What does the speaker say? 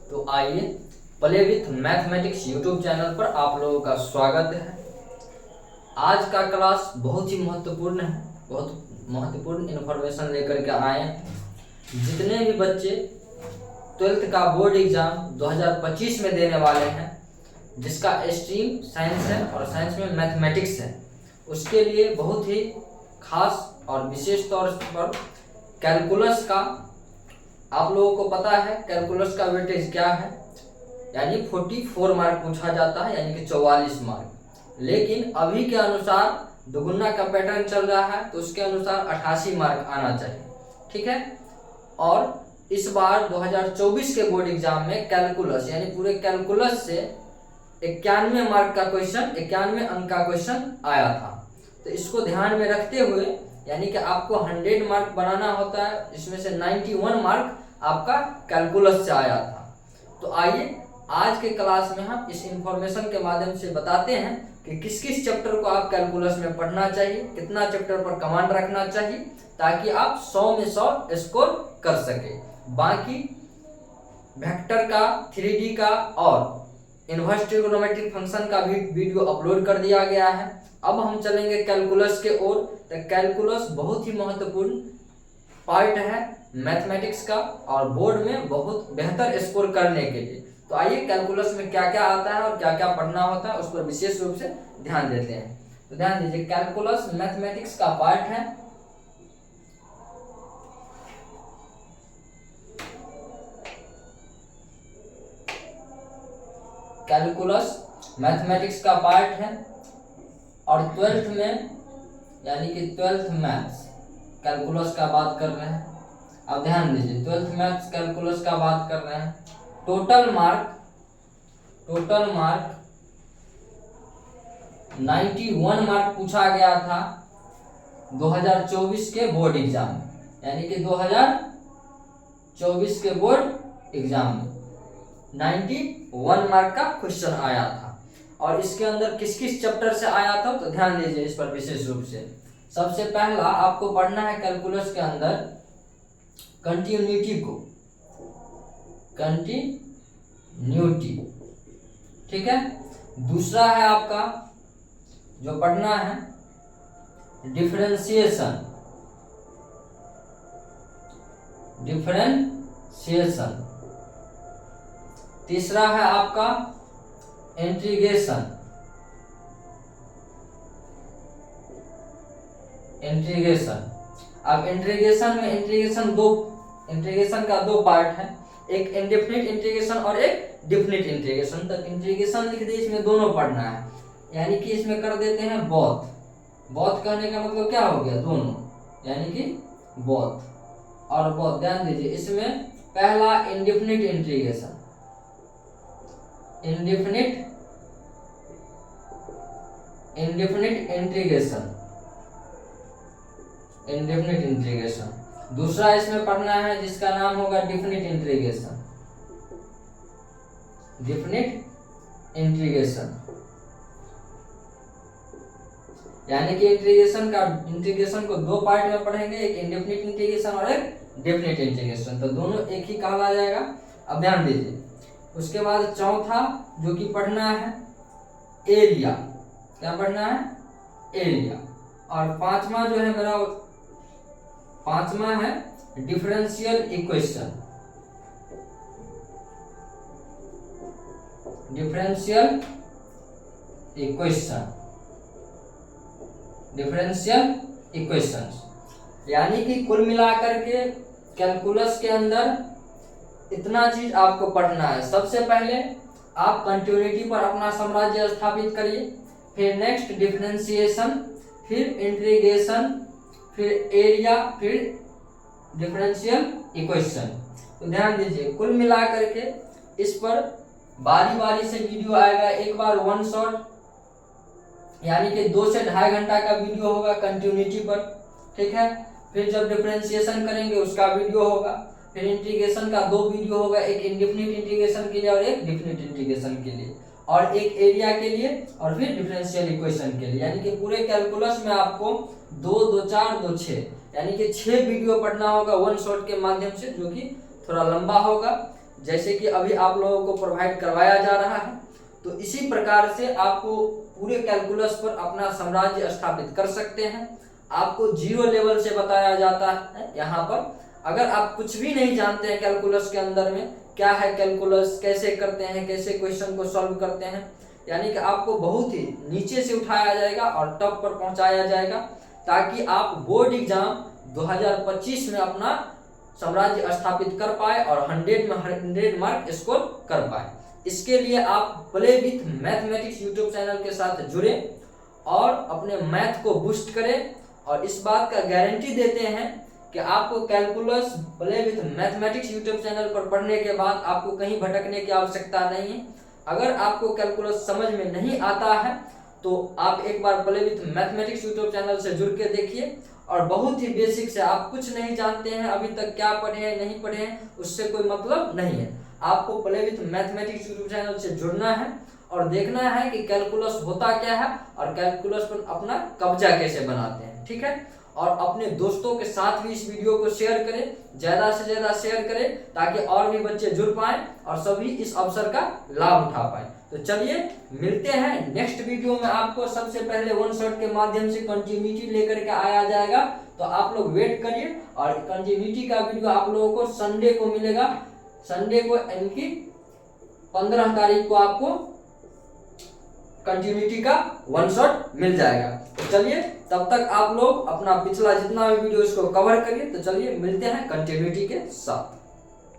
तो आइए play with mathematics YouTube channel पर आप लोगों का स्वागत है। आज का क्लास बहुत ही महत्वपूर्ण है, बहुत महत्वपूर्ण इन्फॉर्मेशन लेकर के आए हैं। जितने भी बच्चे 12th का बोर्ड एग्जाम 2025 में देने वाले हैं, जिसका स्ट्रीम साइंस है और साइंस में मैथमेटिक्स है, उसके लिए बहुत ही खास और विशेष तौर पर कैलकुलस का, आप लोगों को पता है कैलकुलस का वेटेज क्या है, यानी 44 मार्क पूछा जाता है, यानी कि 44 मार्क। लेकिन अभी के अनुसार दोगुना का पैटर्न चल रहा है, तो उसके अनुसार 88 मार्क आना चाहिए, ठीक है। और इस बार 2024 के बोर्ड एग्जाम में कैलकुलस यानी पूरे कैलकुलस से 91 मार्क का क्वेश्चन, 91 अंक का क्वेश्चन आया था। तो इसको ध्यान में रखते हुए, यानी कि आपको 100 मार्क बनाना होता है, इसमें से 91 मार्क आपका कैलकुलस से आया था। तो आइए आज के क्लास में हम इस इंफॉर्मेशन के माध्यम से बताते हैं कि किस किस चैप्टर को आप कैलकुलस में पढ़ना चाहिए, कितना चैप्टर पर कमांड रखना चाहिए, ताकि आप 100 में 100 स्कोर कर सके। बाकी वेक्टर का, 3D का और इनवर्स ट्रिग्नोमेट्रिक फंक्शन का भी वीडियो अपलोड कर दिया गया है। अब हम चलेंगे कैलकुलस के ओर। तो कैलकुलस बहुत ही महत्वपूर्ण पार्ट है मैथमेटिक्स का और बोर्ड में बहुत बेहतर स्कोर करने के लिए। तो आइए कैलकुलस में क्या क्या आता है और क्या क्या पढ़ना होता है उस पर विशेष रूप से ध्यान देते हैं। तो ध्यान दीजिए, कैलकुलस मैथमेटिक्स का पार्ट है। कैलकुलस मैथमेटिक्स का पार्ट है और 12th में, यानी कि 12th मैथ्स कैलकुलस का बात कर रहे हैं। अब ध्यान दीजिए, 12th मैथ्स कैलकुलस का बात कर रहे हैं। टोटल मार्क 91 मार्क पूछा गया था 2024 के बोर्ड एग्जाम में, यानी कि 2024 के बोर्ड एग्जाम में 91 मार्क का क्वेश्चन आया था। और इसके अंदर किस किस चैप्टर से आया था, तो ध्यान दीजिए इस पर विशेष रूप से। सबसे पहला आपको पढ़ना है कैलकुलस के अंदर कंटिन्यूटी को, कंटिन्यूटी, ठीक है। दूसरा है आपका जो पढ़ना है डिफरेंशिएशन, डिफरेंशिएशन। तीसरा है आपका इंटीग्रेशन, इंटीग्रेशन। अब इंटीग्रेशन में इंटीग्रेशन का दो पार्ट है, एक इंडेफिनिट इंटीग्रेशन और एक डिफिनिट इंटीग्रेशन। तक इंटीग्रेशन लिख दिए, इसमें दोनों पढ़ना है, यानी कि इसमें कर देते हैं बोथ। बोथ कहने का मतलब क्या हो गया, दोनों, यानी कि बोथ और बोथ। ध्यान दीजिए, इसमें पहला indefinite integration, indefinite integration, indefinite integration. दूसरा इसमें पढ़ना है जिसका नाम होगा डिफिनिट इंटीग्रेशन, डिफिनिट इंटीग्रेशन। यानी कि इंटीग्रेशन को दो पार्ट में पढ़ेंगे, एक इंडेफिनिट इंटीग्रेशन और एक डेफिनिट इंटीग्रेशन। तो दोनों एक ही कहला जाएगा। अब ध्यान दीजिए, उसके बाद चौथा जो कि पढ़ना है एरिया, क्या पढ़ना है, एरिया। और पांचवा जो है मेरा, पांचवा है differential equation, differential equation, differential equations. यानी कि कुल मिलाकर के कैलकुलस के अंदर इतना चीज आपको पढ़ना है। सबसे पहले आप कंटिन्यूटी पर अपना साम्राज्य स्थापित करिए, फिर नेक्स्ट डिफरेंशिएशन, फिर इंटीग्रेशन, फिर एरिया, फिर डिफरेंशियल इक्वेशन। तो ध्यान दीजिए, कुल मिलाकर के इस पर बारी बारी से वीडियो आएगा। एक बार वन शॉट, यानी कि 2 से 2.5 घंटा का वीडियो होगा कंटिन्यूटी पर, ठीक है। फिर जब डिफरेंशिएशन करेंगे उसका वीडियो होगा, फिर इंटीग्रेशन का 2 वीडियो होगा, एक इंडेफिनिट इंटीग्रेशन के लिए और एक डिफिनिट इंटीग्रेशन के लिए, और एक एरिया के लिए और फिर डिफरेंशियल इक्वेशन के लिए। यानी कि पूरे कैलकुलस में आपको 2, 2, 4, 2, 6 यानी कि 6 वीडियो पढ़ना होगा वन शॉट के माध्यम से, जो कि थोड़ा लंबा होगा। जैसे कि अभी आप लोगों को प्रोवाइड करवाया जा रहा है। तो इसी प्रकार से आपको पूरे कैलकुलस पर अपना साम्राज्य स्थापित कर सकते हैं। आपको जीरो लेवल से बताया जाता है यहाँ पर। अगर आप कुछ भी नहीं जानते हैं कैलकुलस के अंदर में क्या है कैलकुलस, कैसे करते हैं, कैसे क्वेश्चन को सॉल्व करते हैं, यानी कि आपको बहुत ही नीचे से उठाया जाएगा और टॉप पर पहुंचाया जाएगा, ताकि आप बोर्ड एग्जाम 2025 में अपना साम्राज्य स्थापित कर पाए और 100 में 100 मार्क स्कोर कर पाए। इसके लिए आप play with mathematics YouTube channel के साथ जुड़े और अपने मैथ को बूस्ट करें। और इस बात का गारंटी देते हैं कि आपको calculus play with mathematics YouTube channel पर पढ़ने के बाद आपको कहीं भटकने की आवश्यकता नहीं है। अगर आपको कैलकुलस समझ में नहीं आता है तो आप एक बार play with mathematics YouTube channel से जुड़ के देखिए। और बहुत ही बेसिक से, आप कुछ नहीं जानते हैं अभी तक, क्या पढ़े हैं नहीं पढ़े हैं उससे कोई मतलब नहीं है। आपको play with mathematics YouTube channel से जुड़ना है और देखना है कि कैलकुलस होता क्या है और कैलकुलस पर अपना कब्जा कैसे बनाते हैं, ठीक है। और अपने दोस्तों के साथ भी इस वीडियो को शेयर करें, ज़्यादा से ज़्यादा शेयर करें, ताकि और भी बच्चे जुड़ पाएं और सभी इस अवसर का लाभ उठा पाएं। तो चलिए मिलते हैं नेक्स्ट वीडियो में। आपको सबसे पहले वन शॉट के माध्यम से कंटिन्यूटी लेकर के आया जाएगा, तो आप लोग वेट करिए। और कंटिन्यूटी का वीडियो आप लोगों को संडे को मिलेगा। संडे को यानी कि 15 तारीख को आपको कंटिन्यूटी का वन शॉट मिल जाएगा। तो चलिए तब तक आप लोग अपना पिछला जितना भी वीडियो इसको कवर करिए। तो चलिए मिलते हैं कंटिन्यूटी के साथ।